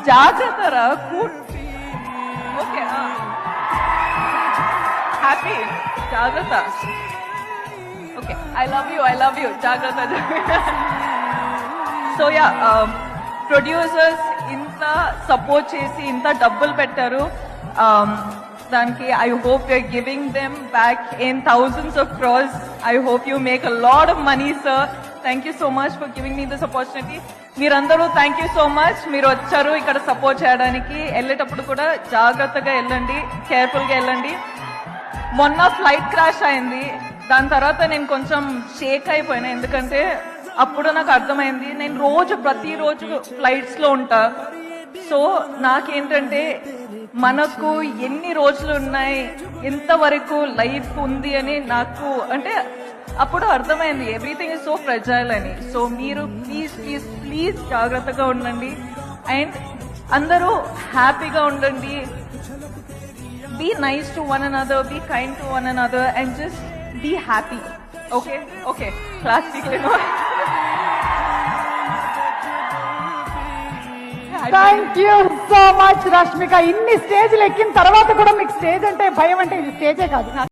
జాగ్రత్త రా okay happy జాగ్రత్త ఓకే ఐ లవ్ యూ జాగ్రత్త సో యా ప్రొడ్యూసర్స్ ఇంత సపోర్ట్ చేసి ఇంత డబ్బులు పెట్టారు దానికి I hope you're giving them back in thousands of crores I hope you make a lot of money sir thank you so much for giving me this opportunity మీరందరూ thank you so much మీరు వచ్చారు ఇక్కడ support చేయడానికి వెళ్ళేటప్పుడు కూడా జాగ్రత్తగా వెళ్ళండి కేర్ఫుల్గా వెళ్ళండి మొన్న ఫ్లైట్ క్రాష్ అయింది దాని తర్వాత నేను కొంచెం షేక్ అయిపోయినా ఎందుకంటే అప్పుడు నాకు అర్థమైంది నేను ప్రతిరోజు ఫ్లైట్స్ లో ఉంటా సో నాకేంటంటే మనకు ఎన్ని రోజులు ఉన్నాయి ఎంతవరకు లైఫ్ ఉంది అని నాకు అంటే అప్పుడు అర్థమైంది ఎవ్రీథింగ్ ఇస్ సో ఫ్రెజైల్ అని సో మీరు ప్లీజ్ జాగ్రత్తగా ఉండండి అండ్ అందరూ హ్యాపీగా ఉండండి be nice to one another, be kind to one another and just be happy. Okay, class speaker. Thank you so much Rashmika ఇన్ని స్టేజ్లు ఎక్కిన తర్వాత కూడా మీకు స్టేజ్ అంటే భయం అంటే ఇది స్టేజే కాదు